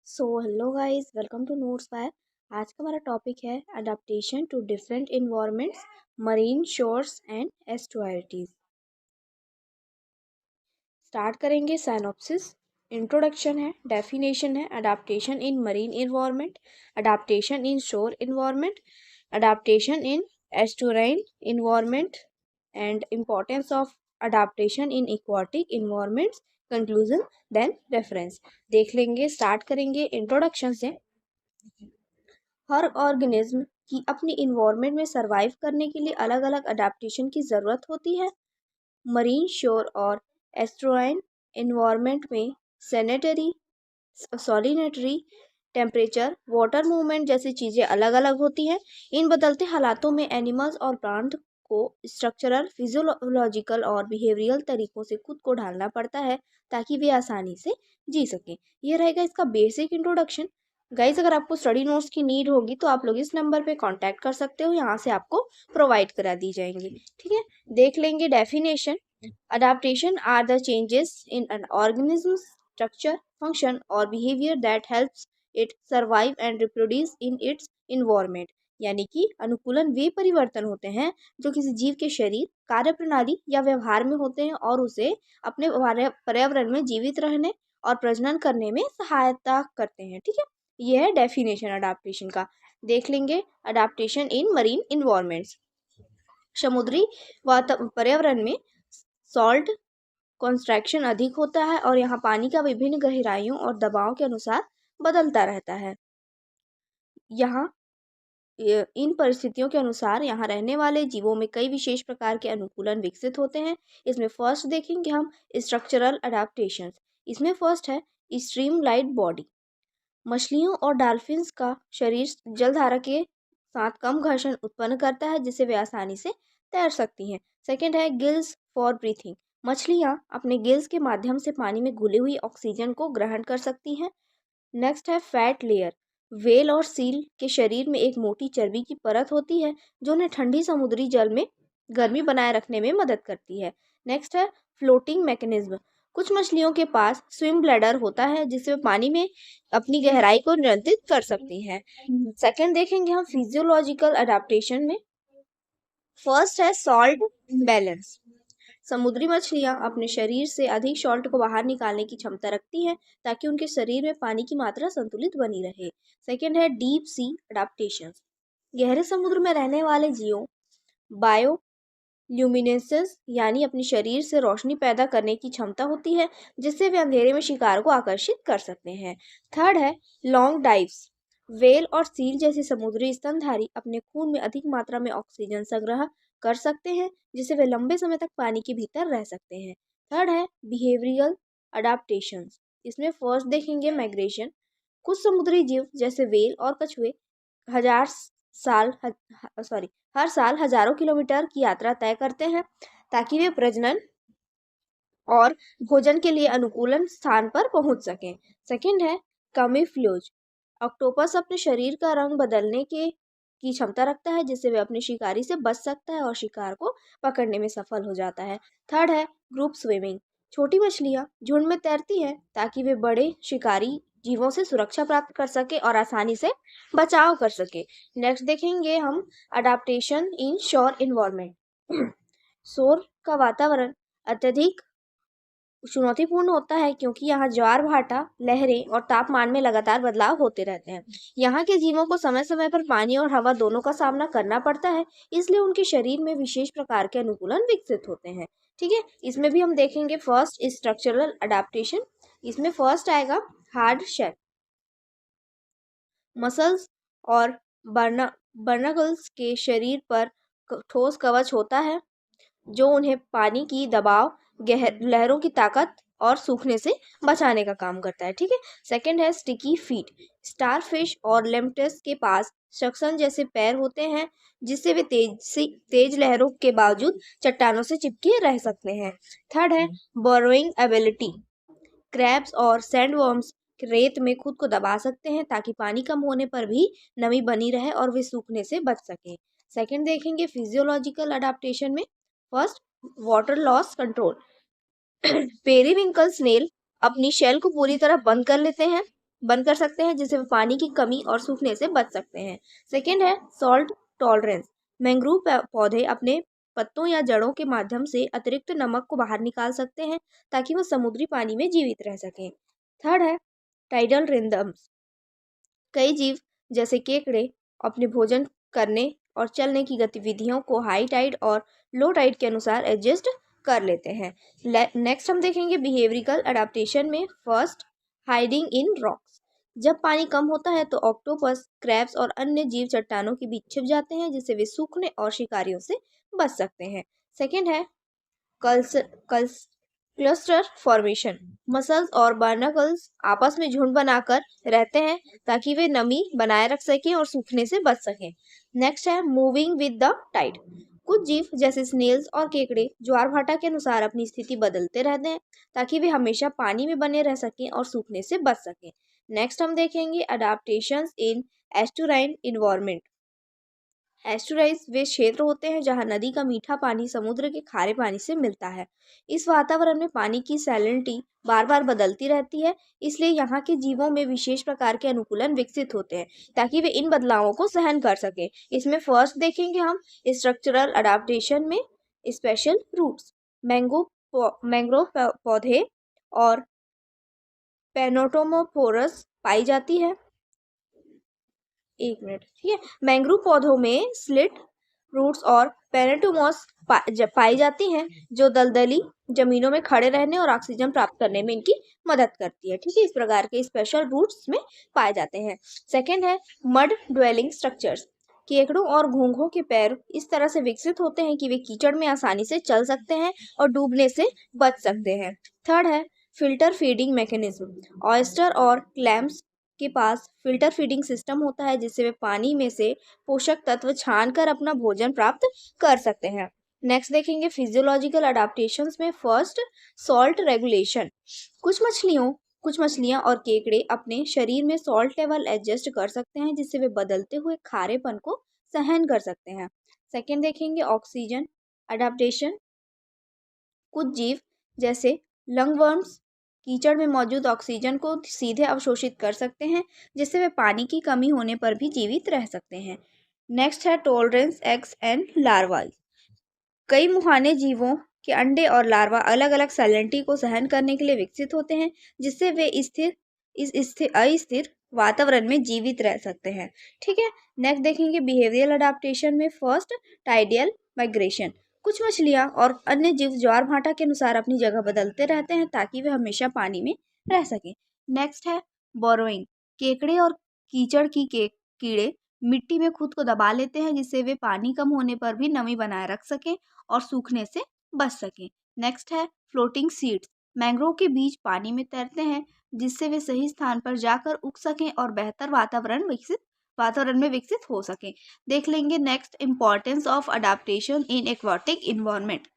Hello guys, welcome to notes by. आज का हमारा टॉपिक है adaptation to different environments, marine shores and estuaries. Start करेंगे। Synopsis, introduction है, डेफिनेशन है, adaptation in marine environment, adaptation in shore environment, adaptation in estuarine environment and importance of adaptation in aquatic environments, conclusion, then reference. देख लेंगे। Start करेंगे introduction से। हर organism की अपनी environment में सरवाइव करने के लिए अलग अलग अडेप्टेशन की ज़रूरत होती है। मरीन शोर और एस्ट्रोइन इन्वायरमेंट में सैनिटरी, सॉलिनिटरी, टेम्परेचर, वाटर मूवमेंट जैसी चीज़ें अलग अलग होती हैं। इन बदलते हालातों में एनिमल्स और प्लांट को स्ट्रक्चरल, फिजियोलॉजिकल और बिहेवियरल तरीकों से खुद को ढालना पड़ता है ताकि वे आसानी से जी सकें। ये रहेगा इसका बेसिक इंट्रोडक्शन। गाइज, अगर आपको स्टडी नोट्स की नीड होगी तो आप लोग इस नंबर पे कांटेक्ट कर सकते हो, यहाँ से आपको प्रोवाइड करा दी जाएंगी। ठीक है, देख लेंगे definition. Adaptation are the changes in an organism structure, function or behavior that helps it survive and reproduce in its environment। यानी कि अनुकूलन वे परिवर्तन होते हैं जो किसी जीव के शरीर, कार्यप्रणाली या व्यवहार में होते हैं और उसे अपने पर्यावरण में जीवित रहने और प्रजनन करने में सहायता करते हैं। ठीक है, यह है डेफिनेशन अडाप्टेशन का। देख लेंगे अडाप्टेशन इन मरीन इन्वायरमेंट्स। समुद्री पर्यावरण में सॉल्ट कॉन्स्ट्रैक्शन अधिक होता है और यहाँ पानी का विभिन्न गहराइयों और दबाव के अनुसार बदलता रहता है। यहाँ इन परिस्थितियों के अनुसार यहाँ रहने वाले जीवों में कई विशेष प्रकार के अनुकूलन विकसित होते हैं। इसमें फर्स्ट देखेंगे हम स्ट्रक्चरल अडेप्टेशंस। इसमें फर्स्ट है स्ट्रीमलाइट बॉडी। मछलियों और डॉल्फिन्स का शरीर जलधारा के साथ कम घर्षण उत्पन्न करता है जिससे वे आसानी से तैर सकती हैं। सेकेंड है गिल्स फॉर ब्रीथिंग। मछलियाँ अपने गिल्स के माध्यम से पानी में घुली हुई ऑक्सीजन को ग्रहण कर सकती हैं। नेक्स्ट है फैट लेयर। व्हेल और सील के शरीर में एक मोटी चर्बी की परत होती है जो उन्हें ठंडी समुद्री जल में गर्मी बनाए रखने में मदद करती है। नेक्स्ट है फ्लोटिंग मैकेनिज्म। कुछ मछलियों के पास स्विम ब्लैडर होता है जिससे वे पानी में अपनी गहराई को नियंत्रित कर सकती हैं। सेकंड देखेंगे हम फिजियोलॉजिकल अडेप्टेशन में। फर्स्ट है सॉल्ट बैलेंस। समुद्री मछलियां अपने शरीर से अधिक सॉल्ट को बाहर निकालने की क्षमता रखती हैं ताकि उनके शरीर में पानी की मात्रा संतुलित बनी रहे। सेकंड है डीप सी अडेप्टेशन। गहरे समुद्र में रहने वाले जीवों बायो ल्यूमिनेसेंस यानी अपने शरीर से रोशनी पैदा करने की क्षमता होती है जिससे वे अंधेरे में शिकार को आकर्षित कर सकते हैं। थर्ड है लॉन्ग डाइव्स। व्हेल और सील जैसे समुद्री स्तनधारी अपने खून में अधिक मात्रा में ऑक्सीजन संग्रह कर सकते हैं जिससे वे लंबे समय तक पानी के भीतर रह सकते हैं। थर्ड है बिहेवियरल अडेप्टेशन। इसमें फर्स्ट देखेंगे माइग्रेशन। कुछ समुद्री जीव जैसे व्हेल और कछुए हजार साल सॉरी हर साल हजारों किलोमीटर की यात्रा तय करते हैं ताकि वे प्रजनन और भोजन के लिए अनुकूलन स्थान पर पहुंच सकें। सेकंड है कैमोफ्लेज। ऑक्टोपस अपने शरीर का रंग बदलने की क्षमता रखता है जिससे वे अपने शिकारी से बच सकता है और शिकार को पकड़ने में सफल हो जाता है। थर्ड है ग्रुप स्विमिंग। छोटी मछलियां झुंड में तैरती हैं ताकि वे बड़े शिकारी जीवों से सुरक्षा प्राप्त कर सके और आसानी से बचाव कर सके। नेक्स्ट देखेंगे हम अडाप्टेशन इन शोर इन्वायरमेंट। शोर का वातावरण अत्यधिक चुनौतीपूर्ण होता है क्योंकि यहाँ ज्वार भाटा, लहरें और तापमान में लगातार बदलाव होते रहते हैं। यहाँ के जीवों को समय समय पर पानी और हवा दोनों का सामना करना पड़ता है, इसलिए उनके शरीर में विशेष प्रकार के अनुकूलन विकसित होते हैं। ठीक है, इसमें भी हम देखेंगे फर्स्ट स्ट्रक्चरल अडेप्टेशन। इसमें फर्स्ट आएगा हार्ड शेल। मसल्स और बर्नकल्स के शरीर पर ठोस कवच होता है जो उन्हें पानी की दबाव, लहरों की ताकत और सूखने से बचाने का काम करता है। ठीक है, सेकंड है स्टिकी फीट। स्टारफिश और लेम्टेस के पास सक्शन जैसे पैर होते हैं जिससे वे तेज लहरों के बावजूद चट्टानों से चिपके रह सकते हैं। थर्ड है बोरोइंग एबिलिटी। क्रैब्स और सैंडवर्म्स रेत में खुद को दबा सकते हैं ताकि पानी कम होने पर भी नमी बनी रहे और वे सूखने से बच सकें। सेकंड देखेंगे फिजियोलॉजिकल अडेप्टेशन में। First water loss control. Periwinkle snail अपनी शेल को पूरी तरह बंद कर लेते हैं बंद कर सकते हैं, जिससे वे पानी की कमी और सूखने से बच सकते हैं। सेकेंड है सॉल्ट टॉलरेंस। मैंग्रोव पौधे अपने पत्तों या जड़ों के माध्यम से अतिरिक्त नमक को बाहर निकाल सकते हैं ताकि वह समुद्री पानी में जीवित रह सकें। थर्ड है टाइडल रिदम्स। कई जीव जैसे केकड़े अपने भोजन करने और चलने की गतिविधियों को हाई टाइड और लो टाइड के अनुसार एडजस्ट कर लेते हैं। नेक्स्ट हम देखेंगे बिहेवियरल अडेप्टेशन में फर्स्ट हाइडिंग इन रॉक्स। जब पानी कम होता है तो ऑक्टोपस, क्रैब्स और अन्य जीव चट्टानों के बीच छिप जाते हैं, जिससे वे सूखने और शिकारियों से बच सकते हैं। सेकेंड है क्लस्टर फॉर्मेशन। मसल्स और बार्नाकल्स आपस में झुंड बनाकर रहते हैं ताकि वे नमी बनाए रख सकें और सूखने से बच सकें। नेक्स्ट है मूविंग विद द टाइड। कुछ जीव जैसे स्नेल्स और केकड़े ज्वार भाटा के अनुसार अपनी स्थिति बदलते रहते हैं ताकि वे हमेशा पानी में बने रह सकें और सूखने से बच सकें। नेक्स्ट हम देखेंगे अडाप्टेशंस इन एस्टुराइन इन्वायरमेंट। एस्टुराइज वे क्षेत्र होते हैं जहां नदी का मीठा पानी समुद्र के खारे पानी से मिलता है। इस वातावरण में पानी की सैलिनिटी बार बार बदलती रहती है, इसलिए यहाँ के जीवों में विशेष प्रकार के अनुकूलन विकसित होते हैं ताकि वे इन बदलावों को सहन कर सके। इसमें फर्स्ट देखेंगे हम स्ट्रक्चरल अडाप्टेशन में स्पेशल रूट्स। मैंग्रोव पौधे और पेनोटोमोफोरस पाई जाती है। एक मिनट, ठीक है। मैंग्रोव पौधों में स्लिट रूट्स और पेनेटोमॉस पाई जाती हैं, जो दलदली जमीनों में खड़े रहने और ऑक्सीजन प्राप्त करने में इनकी मदद करती है। ठीक है, इस प्रकार के स्पेशल रूट्स में पाए जाते हैं। सेकेंड है मड ड्वेलिंग स्ट्रक्चर्स। केकड़ों और घोंघों के पैर इस तरह से विकसित होते हैं कि वे कीचड़ में आसानी से चल सकते हैं और डूबने से बच सकते हैं। थर्ड है फिल्टर फीडिंग मैकेनिज्म। ऑयस्टर और क्लैम्स के पास फिल्टर फीडिंग सिस्टम होता है, जिससे वे पानी में से पोषक तत्व छानकर अपना भोजन प्राप्त कर सकते हैं। नेक्स्ट देखेंगे फिजियोलॉजिकल अडाप्टेशंस में फर्स्ट सॉल्ट रेगुलेशन। कुछ मछलियां और केकड़े अपने शरीर में सॉल्ट लेवल एडजस्ट कर सकते हैं, जिससे वे बदलते हुए खारेपन को सहन कर सकते हैं। सेकेंड देखेंगे ऑक्सीजन अडाप्टेशन। कुछ जीव जैसे लंगवर्म्स कीचड़ में मौजूद ऑक्सीजन को सीधे अवशोषित कर सकते हैं, जिससे वे पानी की कमी होने पर भी जीवित रह सकते हैं। नेक्स्ट है टॉलरेंस एग्स एंड लार्वा। कई मुहाने जीवों के अंडे और लार्वा अलग अलग सैलिनिटी को सहन करने के लिए विकसित होते हैं, जिससे वे अस्थिर वातावरण में जीवित रह सकते हैं। ठीक है। नेक्स्ट देखेंगे बिहेवियरल अडाप्टेशन में फर्स्ट टाइडियल माइग्रेशन। कुछ मछलियां और अन्य जीव ज्वार भाटा के अनुसार अपनी जगह बदलते रहते हैं ताकि वे हमेशा पानी में रह सकें। नेक्स्ट है बोरोइंग। केकड़े और कीचड़ की कीड़े मिट्टी में खुद को दबा लेते हैं, जिससे वे पानी कम होने पर भी नमी बनाए रख सकें और सूखने से बच सकें। नेक्स्ट है फ्लोटिंग सीड्स। मैंग्रोव के बीज पानी में तैरते हैं, जिससे वे सही स्थान पर जाकर उग सकें और बेहतर वातावरण में विकसित हो सकें। देख लेंगे next importance of adaptation in aquatic environment.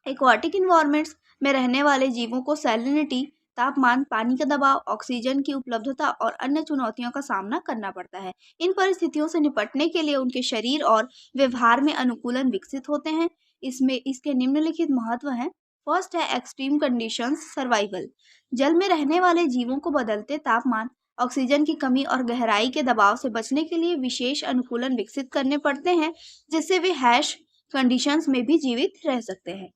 Aquatic environments में रहने वाले जीवों को सैलिनिटी, तापमान, पानी का दबाव, ऑक्सीजन की उपलब्धता और अन्य चुनौतियों का सामना करना पड़ता है। इन परिस्थितियों से निपटने के लिए उनके शरीर और व्यवहार में अनुकूलन विकसित होते हैं। इसमें इसके निम्नलिखित महत्व हैं। फर्स्ट है एक्सट्रीम कंडीशंस सर्वाइवल। जल में रहने वाले जीवों को बदलते तापमान, ऑक्सीजन की कमी और गहराई के दबाव से बचने के लिए विशेष अनुकूलन विकसित करने पड़ते हैं, जिससे वे हैश कंडीशंस में भी जीवित रह सकते हैं।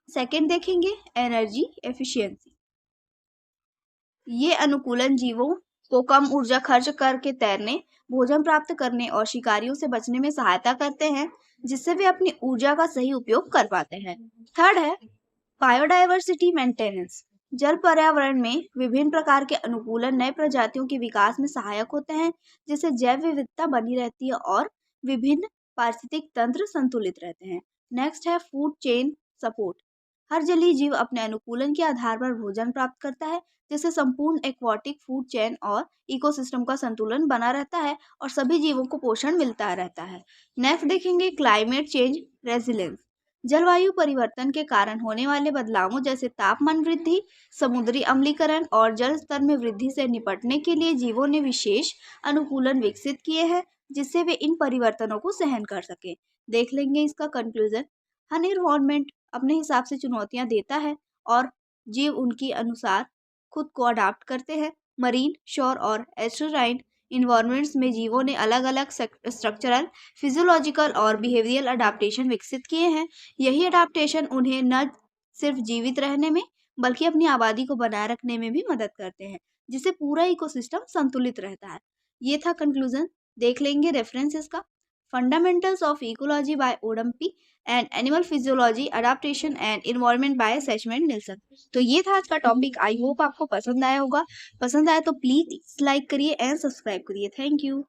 सेकेंड देखेंगे एनर्जी एफिशिएंसी। ये अनुकूलन जीवों को कम ऊर्जा खर्च करके तैरने, भोजन प्राप्त करने और शिकारियों से बचने में सहायता करते हैं, जिससे वे अपनी ऊर्जा का सही उपयोग कर पाते हैं। थर्ड है बायोडायवर्सिटी मेंटेनेंस। जल पर्यावरण में विभिन्न प्रकार के अनुकूलन नए प्रजातियों के विकास में सहायक होते हैं, जिससे जैव विविधता बनी रहती है और विभिन्न पारिस्थितिक तंत्र संतुलित रहते हैं। नेक्स्ट है फूड चेन सपोर्ट। हर जलीय जीव अपने अनुकूलन के आधार पर भोजन प्राप्त करता है, जिससे संपूर्ण एक्वाटिक फूड चेन और इकोसिस्टम का संतुलन बना रहता है और सभी जीवों को पोषण मिलता रहता है। नेक्स्ट देखेंगे क्लाइमेट चेंज रेजिलेंस। जलवायु परिवर्तन के कारण होने वाले बदलावों जैसे तापमान वृद्धि, समुद्री अम्लीकरण और जल स्तर में वृद्धि से निपटने के लिए जीवों ने विशेष अनुकूलन विकसित किए हैं, जिससे वे इन परिवर्तनों को सहन कर सके। देख लेंगे इसका कंक्लूजन। हर एनवायरनमेंट अपने हिसाब से चुनौतियां देता है और जीव उनकी अनुसार खुद को अडाप्ट करते हैं। मरीन, शोर और एस्टुराइन इन्वायरमेंट्स में जीवों ने अलग अलग स्ट्रक्चरल, फिजियोलॉजिकल और बिहेवियरल अडाप्टेशन विकसित किए हैं। यही अडाप्टेशन उन्हें न सिर्फ जीवित रहने में बल्कि अपनी आबादी को बनाए रखने में भी मदद करते हैं, जिससे पूरा इकोसिस्टम संतुलित रहता है। ये था कंक्लूजन। देख लेंगे रेफरेंस इसका। Fundamentals of ecology by Odum and animal physiology adaptation and environment by Schmidt Nielsen. तो ये था आज का टॉपिक। आई होप आपको पसंद आया होगा। पसंद आया तो प्लीज लाइक करिए एंड सब्सक्राइब करिए। Thank you.